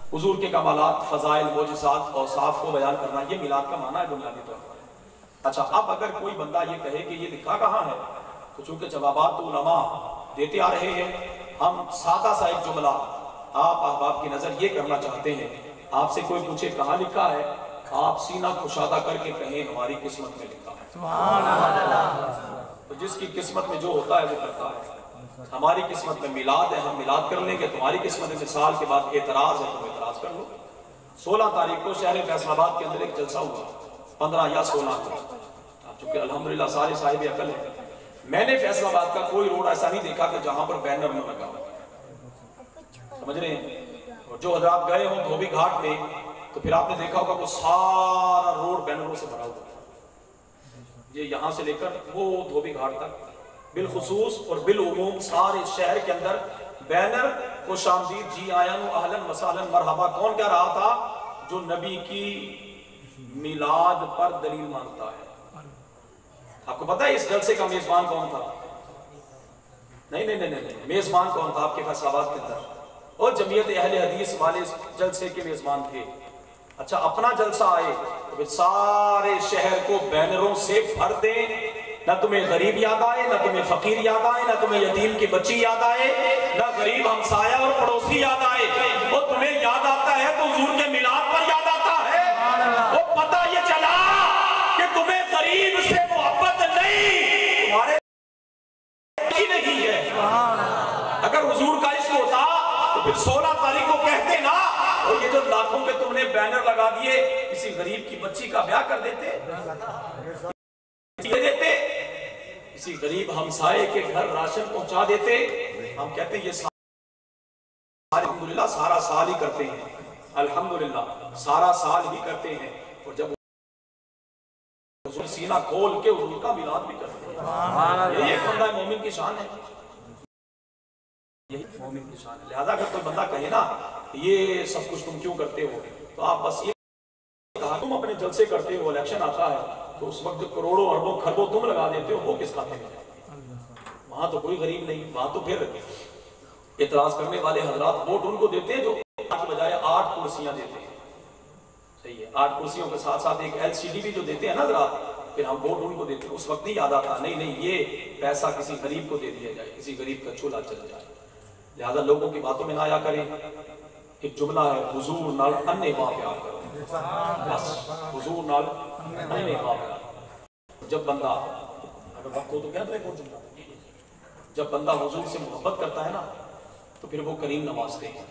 हुजूर के कमालात, फजाइल, मोजिज़ात और साफ को बयान करना, ये मिलाद का माना है बुनियादी तौर पर। अच्छा, अब अगर कोई बंदा ये कहे कि ये लिखा कहाँ है, तो चूंकि जवाबात तो उलमा देते आ रहे हैं, हम सादा सा एक जुमला आप अहबाब की नज़र ये करना चाहते हैं। आपसे कोई पूछे कहाँ लिखा है, आप सीना कुशादा करके कहें हमारी किस्मत में लिखा है। सुभान अल्लाह। तो जिसकी किस्मत में जो होता है वो करता है। हमारी किस्मत में मिलाद है, हम मिलाद कर लेंगे। तुम्हारी किस्मत में साल के बाद एतराज है, तुम एतराज कर लो। 16 तारीख को शहर फैसलाबाद के अंदर एक जलसा हुआ, 15 या 16 को। चूंकि अल्हम्दुलिल्लाह सारे साहिब अकल है, मैंने फैसलाबाद का कोई रोड ऐसा नहीं देखा कि जहां पर बैनर न लगा हो। समझ रहे हैं? और जो हजरात गए हो धोबी घाट में, तो फिर आपने देखा होगा वो सारा रोड बैनरों से भरा हुआ है। ये यहाँ से लेकर वो धोबी घाट तक बिलखुसूस और बिलउमूम सारे शहर के अंदर बैनर, खुशामदीद, जी आयन, अहलन वसहलन, मरहबा। कौन कह रहा था? जो नबी की मिलाद पर दलील मानता है। आपको पता है इस जलसे का मेजबान कौन था? नहीं नहीं नहीं नहीं, मेजबान कौन था आपके फैसलाबाद के अंदर? और जमीयत अहले हदीस वाले जलसे के मेजबान थे। अच्छा, अपना जलसा आए तो सारे शहर को बैनरों से भर दें। ना तुम्हें गरीब याद आए, ना तुम्हें फकीर याद आए, ना तुम्हें यतीम की बच्ची याद आए, ना गरीब हमसाया और पड़ोसी याद आए। वो तुम्हें याद आता है तो हुजूर के मिलाद पर याद आता है। वो पता ये चला कि तुम्हें गरीब से मोहब्बत नहीं, तुम्हारे नहीं है। अगर हुजूर का इश्क होता तो फिर 16 तारीख को कहते ना, और ये जो लाखों के तुमने बैनर लगा दिए, किसी गरीब की बच्ची का ब्याह कर देते, किसी गरीब हमसाए के घर राशन पहुंचा देते। हम कहते हैं ये अल्हम्दुलिल्लाह सारा साल ही करते हैं, अल्हम्दुलिल्लाह सारा साल ही करते हैं। और जब सीना खोल के हुजूर का मिलाद भी करते हैं, यही एक बंदा मोमिन की शान है, यही मोमिन की शान है। लिहाजा अगर कोई बंदा कहे ना ये सब कुछ तुम क्यों करते हो, तो आप बस ये कहा तुम अपने जलसे करते हो, इलेक्शन आता है तो उस वक्त जो करोड़ों अरबों खरबों तुम लगा देते हो, वो किस खाते में? वहां तो कोई गरीब नहीं, वहां तो फिर एतराज करने वाले हजरात वोट उनको देते हैं जो की बजाय 8 कुर्सियां देते हैं। सही है, 8 कुर्सियों के साथ साथ एक LCD भी जो देते हैं ना हजरात, फिर हम वोट उनको देते हैं। उस वक्त नहीं याद आता, नहीं नहीं ये पैसा किसी गरीब को दे दिया जाए, किसी गरीब का चूल्हा चल जाए। लिहाजा लोगों की बातों में ना आया करें। एक जुमला है, हुजूर नाल अन्ने मां प्यार करो, बस हुजूर नाल अन्ने मां प्यार। जब बंदा, अगर वक्त हो तो क्या तो कौन जुमला, जब बंदा हुजूर से मोहब्बत करता है ना तो फिर वो करीम नवाजते हैं।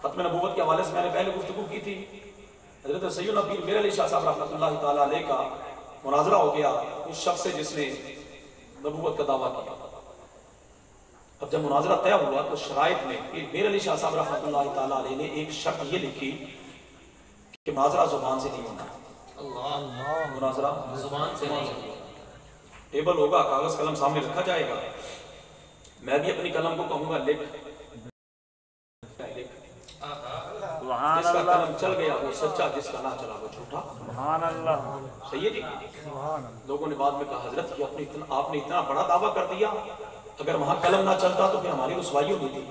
खत्म नबूवत के हवाले से मैंने पहले गुफ्तगू की थी। हज़रत सैयदना पीर मेर अली शाह साहब रहमतुल्लाह ताला अलैह का मुनाजरा हो गया उस शख्स से जिसने नबूवत का दावा किया। अब जब मुनाजरा तय हुआ तो शराइत में पीर मेर अली शाह साहब रहमतुल्लाह ताला अलैह ने एक शर्त ये लिखी कि मुनाजरा जुबान से नहीं होना। मुनाजरा जुबान से नहीं होना, टेबल होगा, कागज कलम सामने रखा जाएगा, मैं भी अपनी कलम को कहूंगा लिख, जिसका कलम चल गया वो सच्चा, जिसका ना चला वो झूठा। सही है जी। लोगों ने बाद में कहा हजरत आपने इतना बड़ा दावा कर दिया, अगर वहां कलम ना चलता तो फिर हमारी रुसवाई होती थी।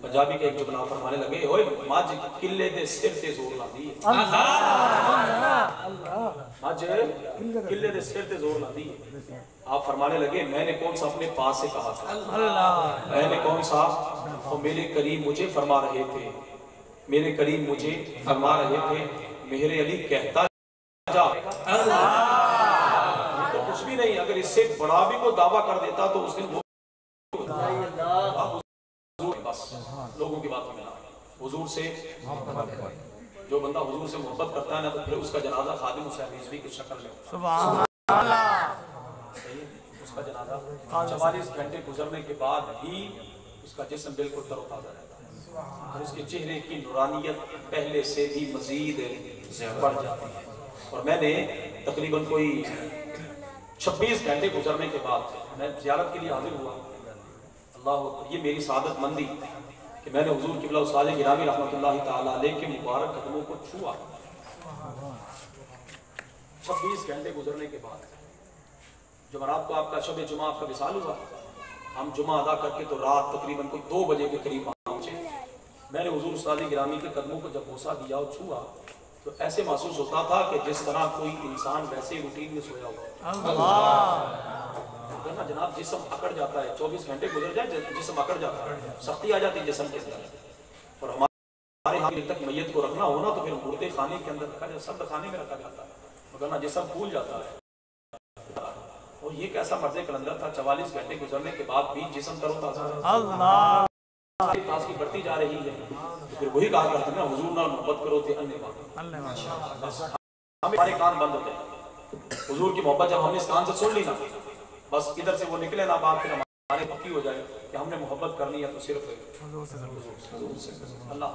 पंजाबी के एक जुमला फरमाने लगे, ओए मज किले दे सिर ते जोर ला दी, मज किले दे सिर ते जोर ला दी। आप फरमाने लगे मैंने कौन सा अपने पास से कहा था, मैंने कौन सा, तो मेरे करीम मुझे फरमा रहे थे, मेरे करीम मुझे फरमा रहे थे, मेरे अली कहता जा। तो कुछ भी नहीं, अगर इससे बड़ा भी कोई दावा कर देता तो उस दिन वो बस लोगों की बातों में ना, हुजूर से जो बंदा हुजूर से मोहब्बत करता है ना, तो फिर उसका जनाजा खादिम हुसैन रिजवी की शक्ल में, सुभान अल्लाह, उसका जनाजा 44 घंटे गुजरने के बाद भी उसका जिस्म बिल्कुल तरोताजा रहता है और उसके चेहरे की नूरानियत पहले से भी मजीद बढ़ जाती है। और मैंने तकरीबन कोई 26 घंटे गुजरने के बाद मैं ज़ियारत के लिए हाजिर हुआ। अल्लाह, ये मेरी सादत मंदी कि मैंने हुजूर क़िबला उस्ताद गिरामी रहमतुल्लाह ताला अलैह के मुबारक कदमों को छुआ। 26 घंटे गुजरने के बाद जुमेरात को आपका शब जुमा आपका विसाल हुआ। हम जुमा अदा करके तो रात तकरीबन को 2 बजे के करीब पहुंचे। मैंने हुजूर उस्ताद गिरामी के कदमों को जब बोसा दिया और छुआ तो ऐसे महसूस होता था कि जिस तरह कोई इंसान वैसे रूटीन में सोया हुआ है ना जनाब। जिस्म अकड़ जाता है, 24 घंटे गुजर जाए जिस्म अकड़ जाता है, सख्ती आ जाती है जिस्म के अंदर। और हमारे यहाँ तक मैयत को रखना हो ना तो फिर मुर्दे खाने के अंदर रखा जाता, सर्द खाने में रखा जाता है, वरना जिस्म फूल जाता है। और ये कैसा मर्द कलंदर था, 44 घंटे गुजरने के बाद भी जिस्म तरोताजा ताज़गी बढ़ती जा रही है। तो फिर वही कहा करते हैं ना, हुजूर ना मोहब्बत करो थे अन्य बात, हमारे कान बंद होते हैं। हुजूर की मोहब्बत जब हमने इस कान से सुन ली ना, बस इधर से वो निकले ना बात, फिर हमारे पक्की हो जाए कि हमने मोहब्बत करनी है तो सिर्फ हुजूर से। अल्लाह